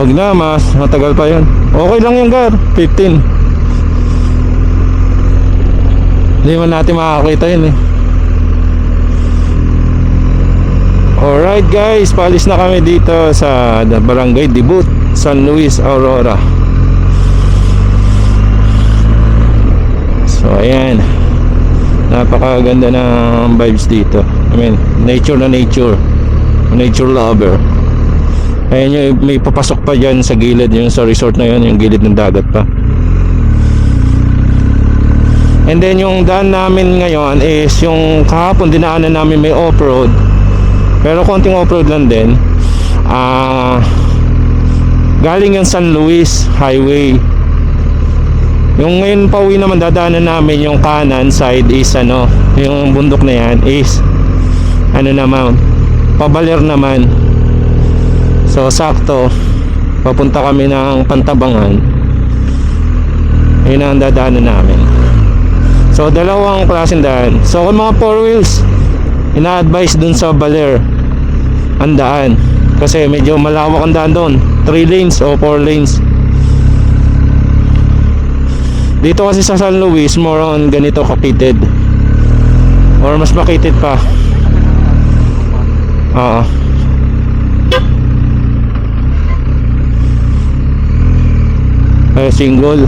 Huwag na, mas matagal pa yun. Okay lang yung Gar, 15. Hindi man natin makakita yun eh. Alright guys, paalis na kami dito sa Barangay Dibut, San Luis, Aurora. So ayan, napakaganda ng vibes dito. I mean, nature na nature, nature lover. Ayan yung may papasok pa dyan sa gilid, yung sa resort na yun, yung gilid ng dagat pa. And then yung daan namin ngayon is yung kahapon dinaanan namin may off-road, pero konting off-road lang din. Galing yung San Luis Highway. Yung ngayon pauwi naman dadaanan namin yung kanan side is ano, yung bundok na yan is ano naman, pabaler naman. So sakto, papunta kami ng Pantabangan. Yun ang dadaanan namin. So dalawang klaseng daan. So kung mga 4 wheels, ina-advise dun sa baler ang daan, kasi medyo malawak ang daan doon, 3 lanes o 4 lanes. Dito kasi sa San Luis more on ganito kakitid, or mas makitid pa. Oo. Ay, single.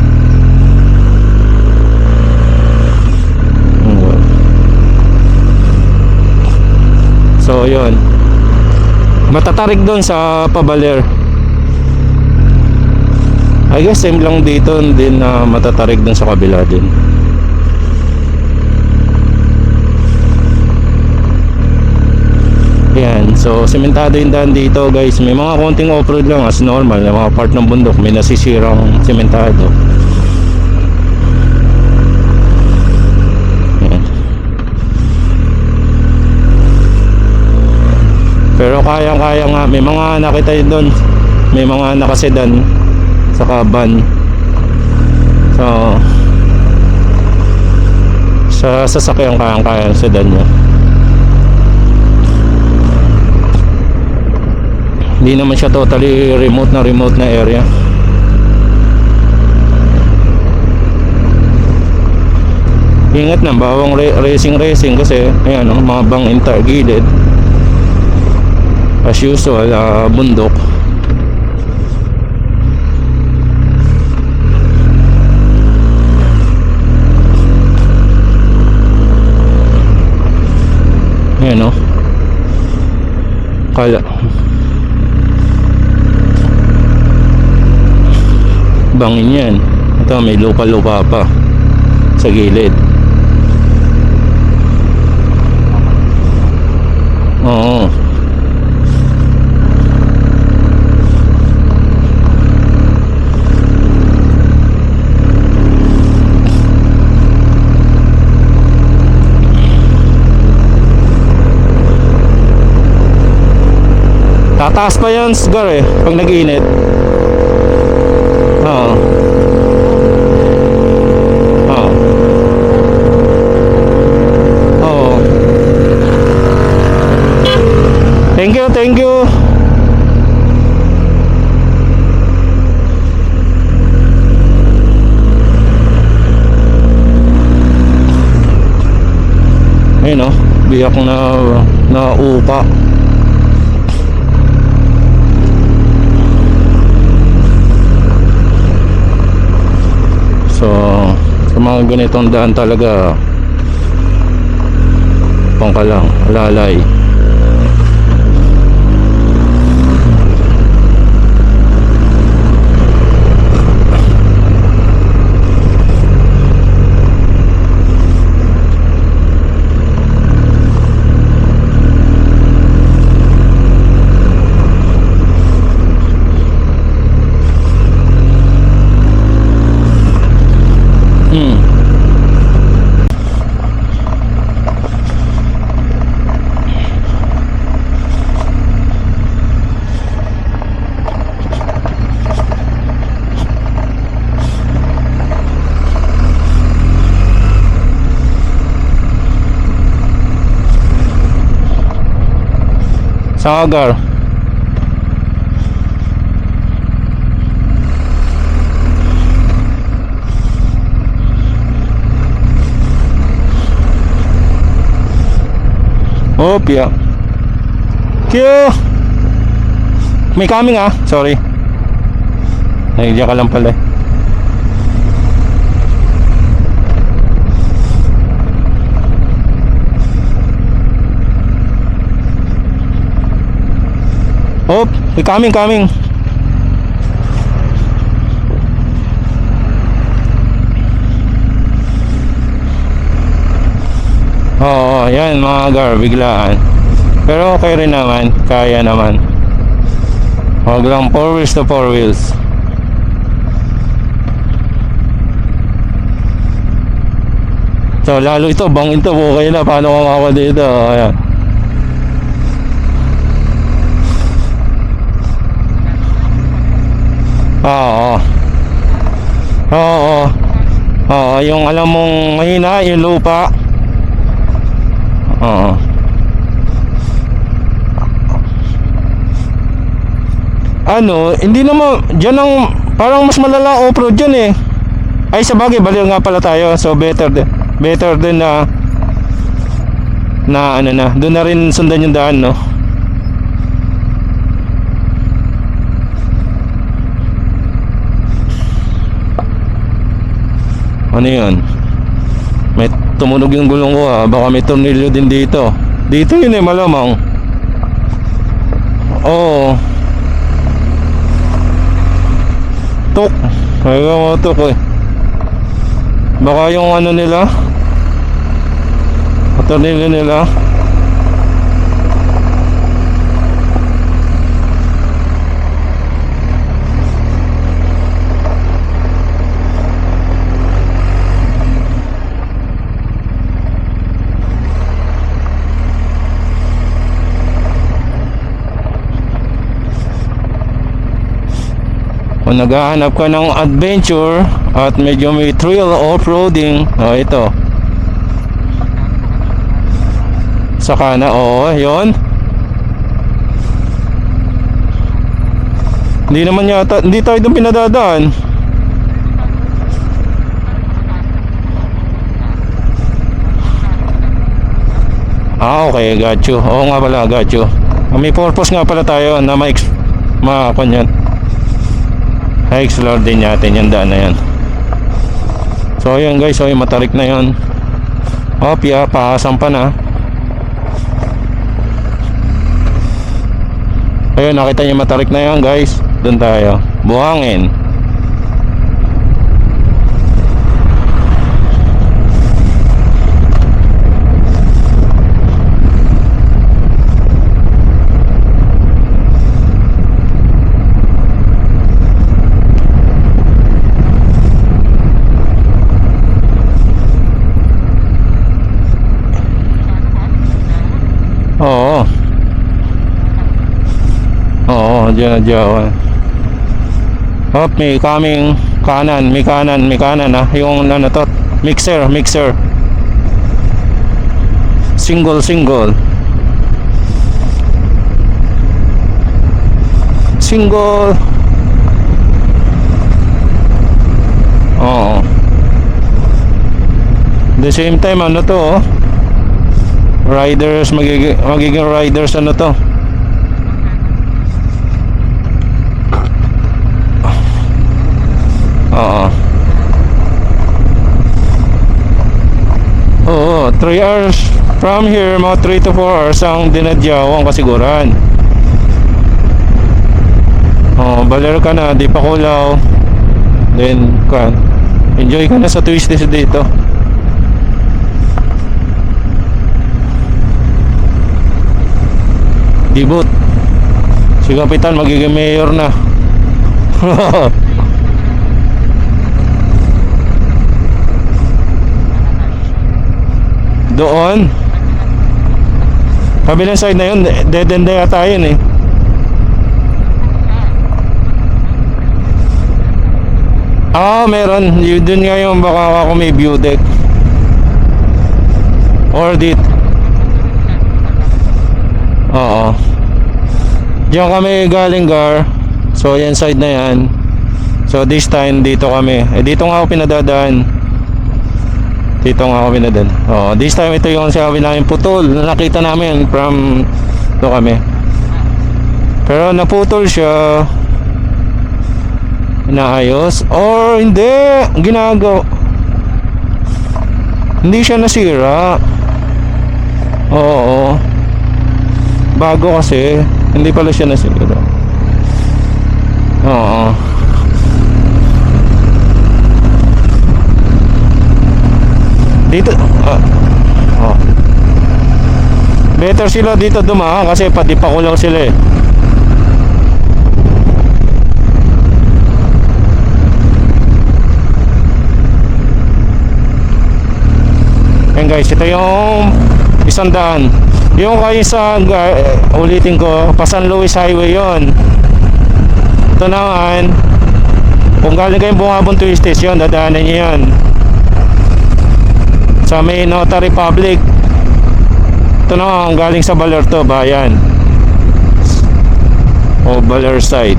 So yun, matatarik doon sa pabaler. I guess same lang dito din na matatarik doon sa kabila din. Yan, so sementado yung daan dito guys. May mga konting off-road lang as normal, yung mga part ng bundok may nasisirang sementado. Pero kayang-kaya nga. May mga nakita yun doon, may mga nakasedan saka van. So sa sasakyan kayang-kaya ang sedan nyo. Hindi naman siya totally remote na area. Ingat na, bawang racing kasi ayan, mga bang intergilid. As usual, bundok. Ayan o, kala bangin yan. Ito may lupa pa sa gilid. Oo. Tataas pa yan, Gar eh, pag nag-init. Oo. Oo. Oo. Thank you, thank you. Ayun o, biyak na upa. So sa mga ganitong daan talaga pangka lang, alalay. Sagar. Opya. Q. May coming ah. Sorry. Nandiyan ka lang pala eh. Oh, may coming. Oo, yan mga gar, biglaan. Pero okay rin naman, kaya naman. Huwag lang 4 wheels to 4 wheels. So lalo ito, bang ito, okay na, paano kumakawa dito, ayan. Oo, yung alam mong mahina, yung lupa. Oo. Ano, hindi naman, dyan ang, parang mas malala off-road dyan eh. Ay, sabagay, baliw nga pala tayo. So, better din na ano na, doon na rin sundan yung daan, no? Ano yun? May tumunog yung gulong ko ha. Baka may tornilyo din dito. Dito yun eh, malamang. Oo. Tok. Ayaw mo tok eh. Baka yung ano nila, tornilyo nila. Kung naghahanap ka ng adventure at medyo may thrill off-roading, ito. Saka na, oo, yun. Hindi naman yata, hindi tayo doon pinadadaan. Okay, got you. Oo nga pala, got you. May purpose nga pala tayo na ma-explore din natin yung daan na yan. So ayun guys, so yung matarik na yun. Opya, paasan pa na. Ayun, nakita niyo matarik na yan guys. Doon tayo, buhangin. Oo, dyan na dyan. Oh, may coming kanan, may kanan ah. Yung ano to, mixer. Single. Oo. The same time ano to oh. Riders, magiging riders ano to. Oo, 3 hours from here, mga 3 to 4 hours ang dinadyaw ang kasiguran. Baler ka na, di pa kulaw. Then, enjoy ka na sa twisties dito. Dibut. Si Kapitan magiging mayor na. Doon kabilang side na yun, dead end na yata yun eh. Meron yun nga yung baka ako may view deck or dit. Oo, diyan kami galing gar. So yan side na yan. So this time dito kami dito nga ako pinadadaan. Dito nga kami na din. Oh, this time ito yung sabi namin putol. Nakita namin from to kami. Pero naputol siya. Inaayos or hindi ginagawa. Hindi siya nasira. Oo. Bago kasi, hindi pala siya nasira. Oo. Dito oh. Better sila dito dumaan kasi padipakulaw sila eh. Ayan guys, ito yung 100. Yung kayo sa ulitin ko, pa San Luis Highway yon. Ito naman, kung galing kayong Bungabon Tuwi Station, dadaanan nyo yan sa may Notary Public. Ito naman, galing sa Baler to, bayan o Baler side.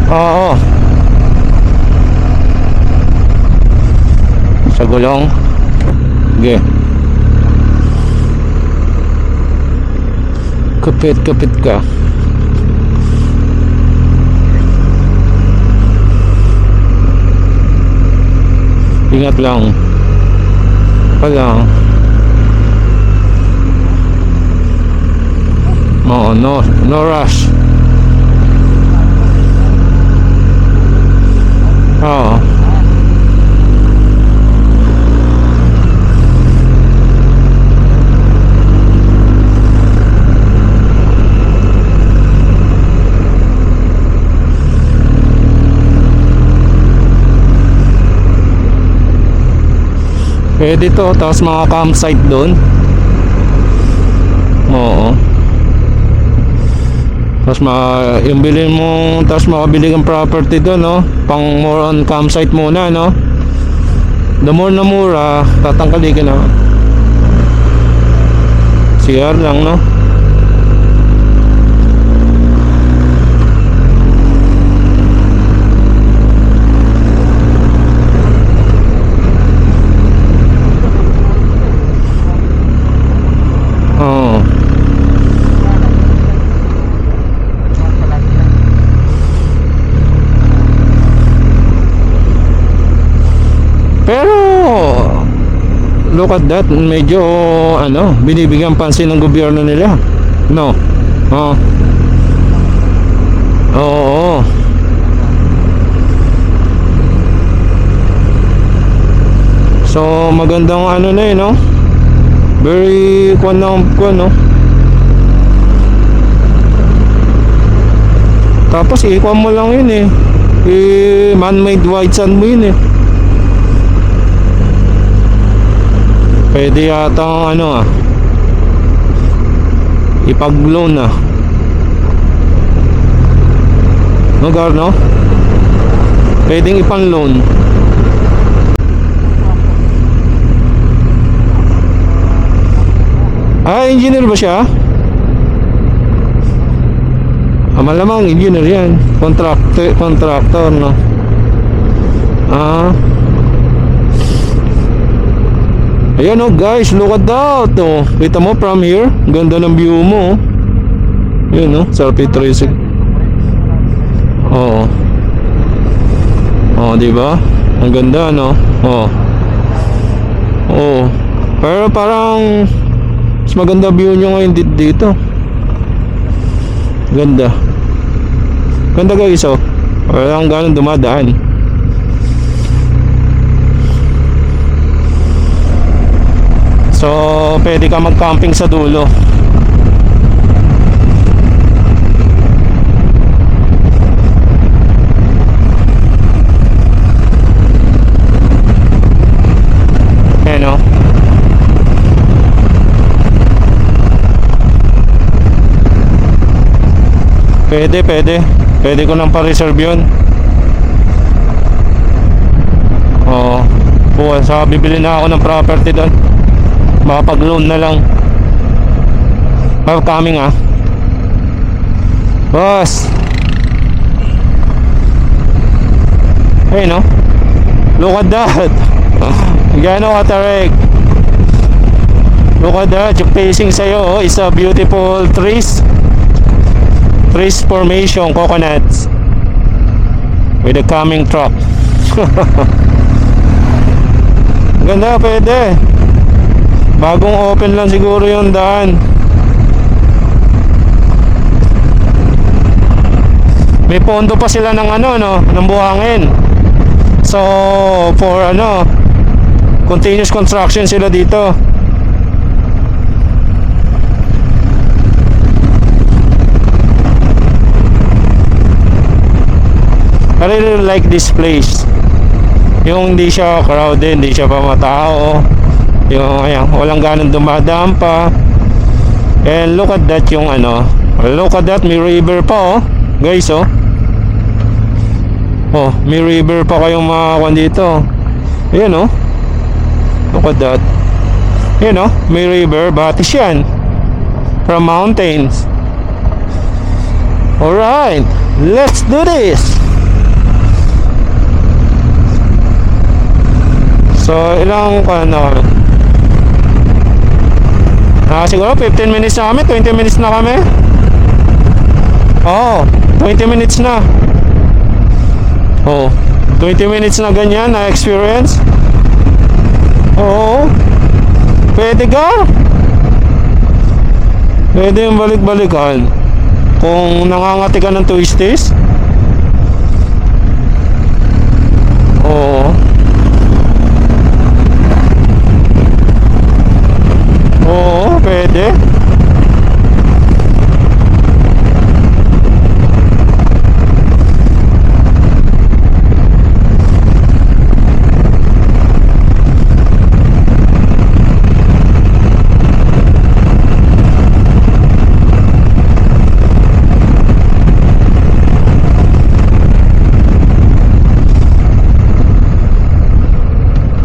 Oo. Sa gulong. Okay. Kapit ka. Ingat lang. Wala. No rush. Oo. Pwede to, tapos mga campsite doon. Oo. Tapos yung bilhin mo, tapos makabili kang property doon, no? Pang more on campsite muna, no? The more na mura, tatangkali ka na. CR lang, no? Look at that, medyo binibigyan pansin ng gobyerno nila. No. Oo. So magandang na no? Very no? Tapos ikuan mo lang yun man-made white sand mo yun Pwede yata ipag-loan na. No, Gar, no? Pwedeng ipang-loan. Engineer ba siya? Malamang engineer yan. Contractor, no? Ayan guys, look at that. Kita mo from here, ganda ng view mo. Yun sa P3. Di ba? Ang ganda, no? Pero parang mas maganda view nyo ngayon dito. Ganda guys, walang ganun dumadaan. So, pwede ka mag-camping sa dulo. Ayan Pwede ko nang pa-reserve yun. Sa bibili na ako ng property doon. Makapag-loan na lang. Coming Boss. Hey, no? Look at that. Gano katarik. Look at that. Yung facing sa'yo is a beautiful trees. Trees formation, coconuts. With a coming truck. Ganda, pwede. Bagong open lang siguro yung daan. May pondo pa sila ng ano, no, ng buhangin. So, for ano, continuous construction sila dito. I really like this place. Yung hindi siya crowded, hindi siya pa matao. Yung ayan, walang ganun dumadaan pa. And look at that, yung ano, look at that, may river pa, oh. Guys, oh. Oh, may river pa kayong makakuha dito. Ayan, oh. Look at that. Ayan, oh, may river, batis yan. From mountains. Alright, let's do this. So, ilang ano, siguro 15 minutes na kami, 20 minutes na kami. Oh, 20 minutes na. Oh, 20 minutes na ganyan na experience. Oo. Pwede ka. Pwede yung balik-balikan. Kung nangangati ka ng twisties. Oo. Oo, pwede.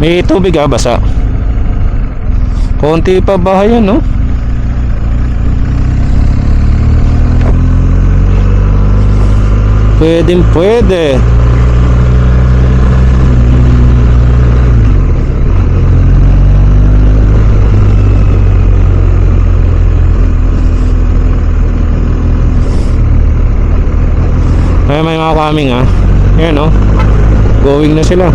May tubig, basa. Konti pa ba yan, no? Pwedeng pwede. Ay, may mga coming, Ayan, no? Going na sila.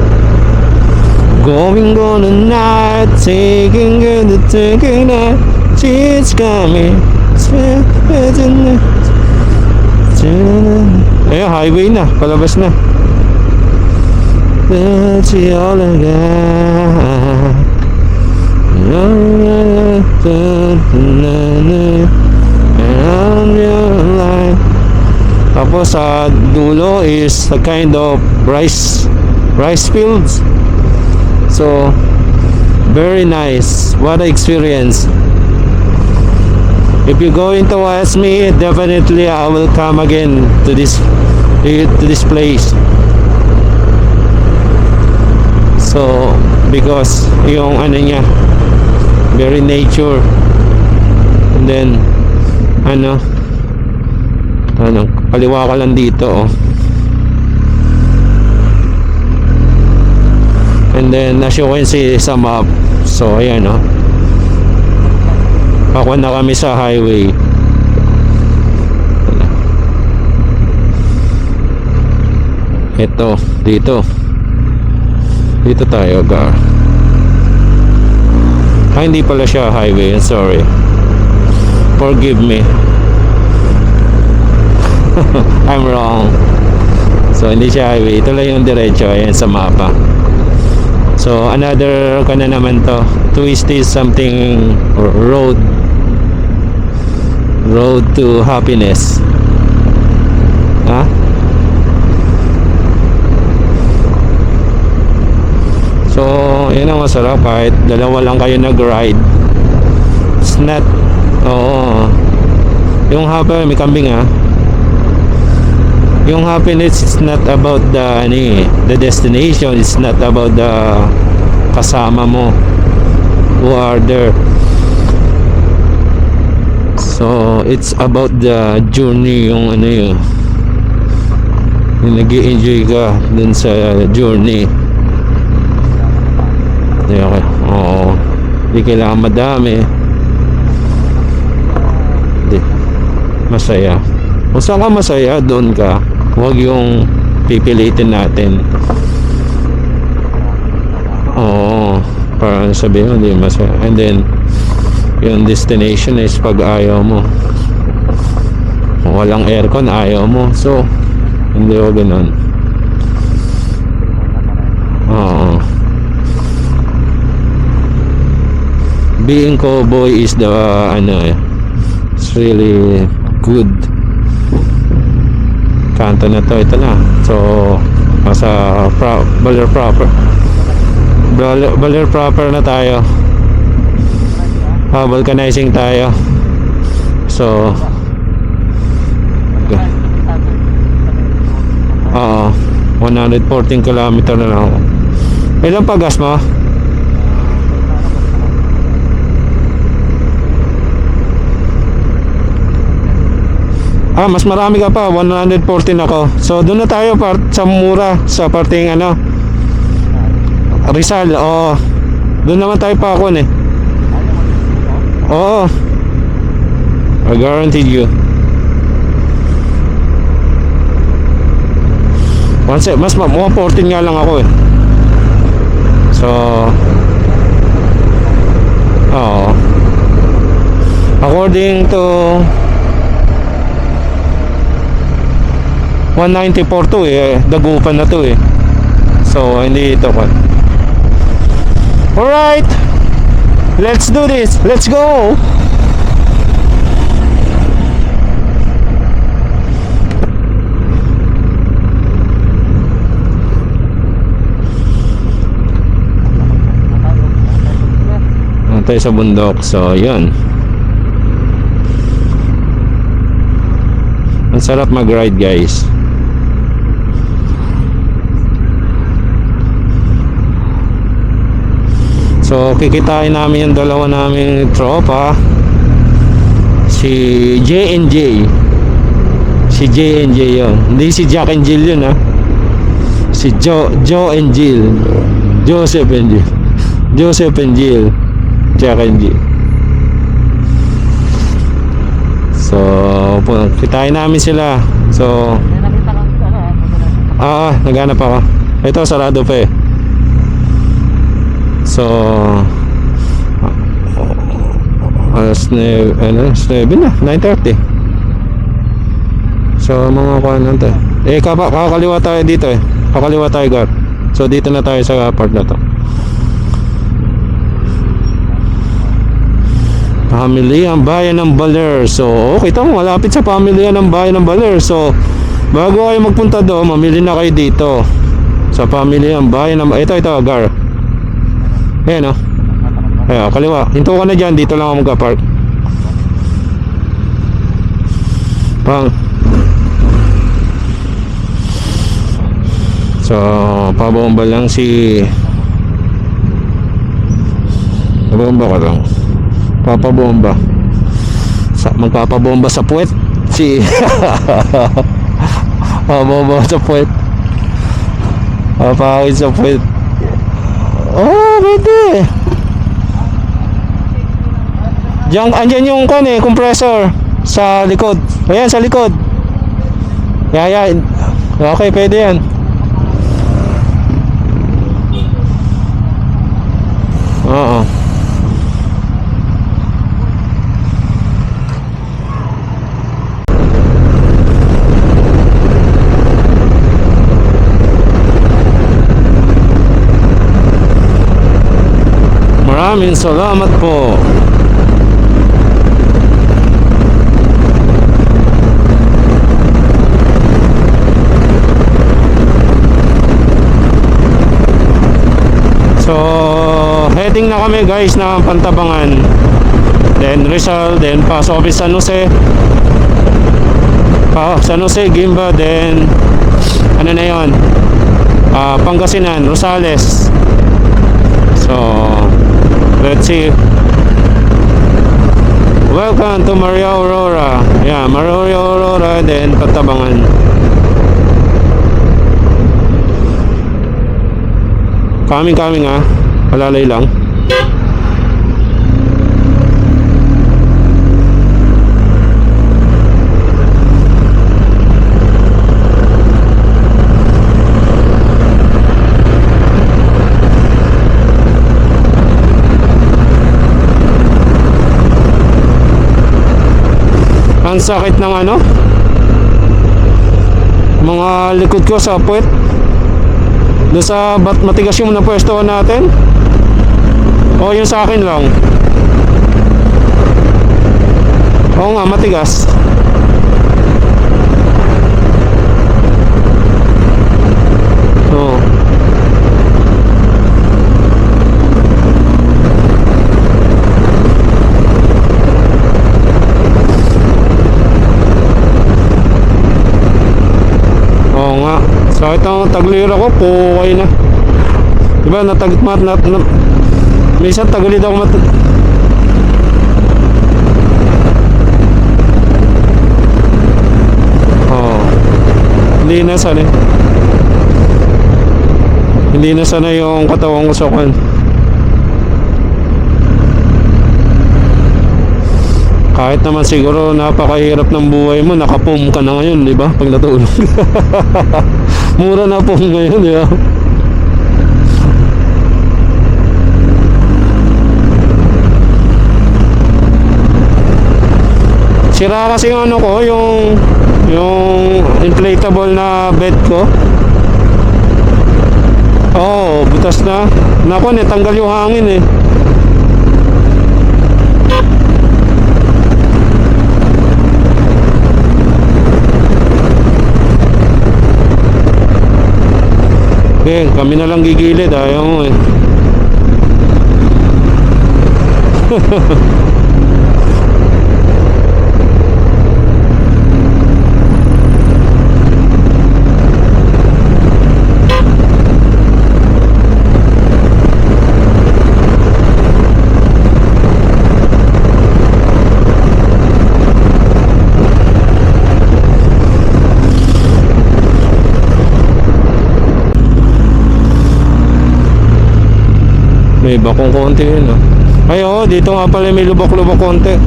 Going on a night, taking good, taking night. She's coming. Ayun, highway na, palabas na. That's all I got. Tapos sa dulo is a kind of rice fields. So very nice. What an experience. If you're going to ask me, definitely I will come again to this place. So because yung ano niya, very nature. And then ano kaliwa ka lang dito, and then as you can see sa map, so ayan, pakuha na kami sa highway. Ito, dito tayo, gar. Hindi pala siya highway, sorry, forgive me. I'm wrong. So hindi siya highway, ito lang yung diretso, ayan sa mapa. So another na naman to, twisty something, road to happiness. So yan ang masarap, kahit dalawa lang kayo nag-ride. It's not, yung haba, may kambing, yung happiness is not about the destination. It's not about the kasama mo who are there. So it's about the journey, yung ano yun, yung nag-i-enjoy ka dun sa journey. Okay. Oo, di kailangan madami, di masaya. Kung saan ka masaya, doon ka. Huwag yung pipilitin natin. Oo, para sabihin mo di masaya, and then yung destination is pag ayaw mo, kung walang aircon ayaw mo, so hindi ko ganun. Oo, being cowboy is the it's really good. Kanto na to, ito na. So nasa Baler proper na tayo. Vulcanizing tayo. So oo, 114 kilometer na lang ako. Ilan pa gas mo? Mas marami ka pa, 114 ako. So doon na tayo sa mura, sa parting Rizal. Oo, doon naman tayo pa ako Oo, I guarantee you. Mas 114 nga lang ako So according to 194 to dagupan na to so hindi ito pa. Alright, let's do this, let's go. Tayo sa bundok, so yun, ang sarap mag ride guys. So kikitain namin yung dalawa naming tropa, si J&J. Si J&J yun, hindi si Jack and Jill yun si Joe and Jill, Joseph and Jill, Jack and Jill. So kitain namin sila. So naghanap ako. Ito sarado pa So alas 9 na, 9:30. So mga kuha natin kakaliwa tayo dito kakaliwa tayo gar. So dito na tayo sa part na to. Pamilya ang Bayan ng Baler. So okay to, malapit sa Pamilya ng Bayan ng Baler. So bago kayo magpunta doon, mamili na kayo dito sa Pamilya ang Bayan ng ito gar. Ayan Ayan, kaliwa. Hinto ka na dyan, dito lang ako magka-park. So pabomba lang pabomba ka lang, papabomba magpapabomba sa puwet pabomba sa puwet, papakit sa puwet. Pwede diyan, andyan yung compressor sa likod. Ayan, sa likod. Yan. Okay, pwede yan. Oo. Maraming salamat po. So heading na kami guys na Pantabangan, then Rizal, then paso kami San Jose, Gimba, then ano na yun, Pangasinan, Rosales. So let's see. Welcome to Maria Aurora. Yeah, Maria Aurora, then Pantabangan. Coming ah. Palalay lang. Ang sakit ng ano, mga likod ko sa puwet. Doon sa matigas yung napwestohan natin. O yung sa akin lang. Oo nga, matigas. Oo. Oo nga. Sakit ang taglira ko, pukay na. Diba, minsan tagilid ako oh. Hindi na sana yung katawan ko sa kan. Kahit naman siguro napakahirap ng buhay mo, nakapum ka na ngayon, di ba? Pag natulog. Mura na pum ngayon, di ba? Sira kasi yung ano ko, yung inflatable na bed ko. Oh, butas na. Nako, tanggal yung hangin eh. Okay, kami na lang gigilid, ayaw mo eh. May bakong konti yun ah. Ay oo, dito nga pala may lubak-lubak konti.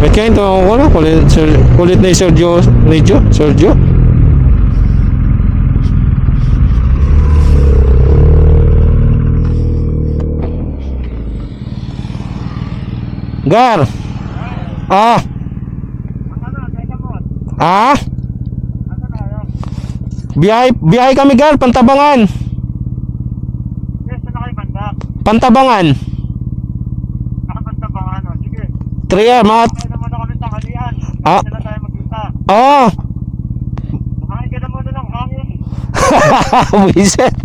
Ba't kaya ito ako na? Kulit na yung Sergio? Gar! Biyahe kami Gar, Pantabangan. Yes, na kayo banda. Pantabangan. Pantabangan, o sige. 3 year, mga... Kaya naman na kami tanghalian. Ah. Hindi na tayo magkita. Oo. Kumain ka na muna ng hangin. Wiset.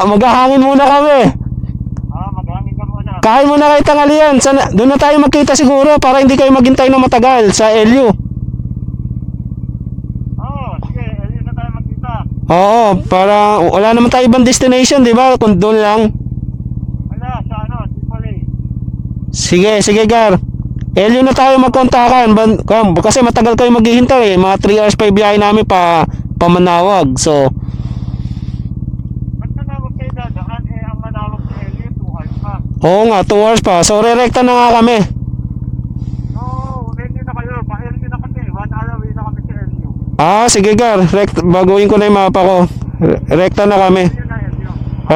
Maghahangin muna kami. Maghangin ka muna. Kain muna kayo tanghalian. Doon na tayo magkita siguro para hindi kayo maghintay na matagal sa LU. Oo, para wala naman tayo ibang destination, di ba? Kung doon lang. Wala, sa ano, Tripoli. Sige, Gar. LU na tayo magkontakan. Kasi matagal kayo maghihintay eh. Mga 3 hours pa ibiyahe namin pa Manawag. So, ba't Manawag kayo dadaan? Ang Manawag sa LU, 2 hours pa. oo nga, 2 hours pa. So, re-recta na nga kami. Ready na kayo. Pa-LU na kami. 1 hour away na kami sa LU. Sige Gar, baguhin ko na yung mapa ko. Rekta na kami.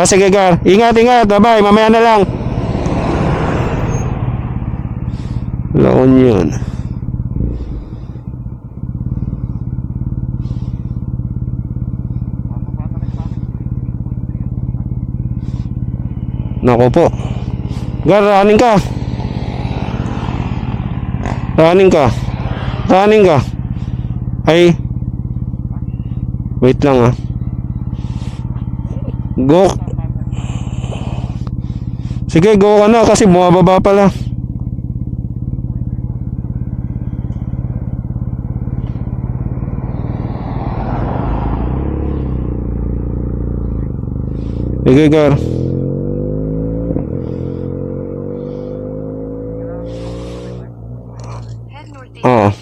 Sige Gar, ingat, bye, mamaya na lang. Laon yun. Nako po. Gar, running ka. Ay, wait lang ah. Go. Sige, go ka na kasi bumababa pala. Sige, Gar. Head northeast Oo.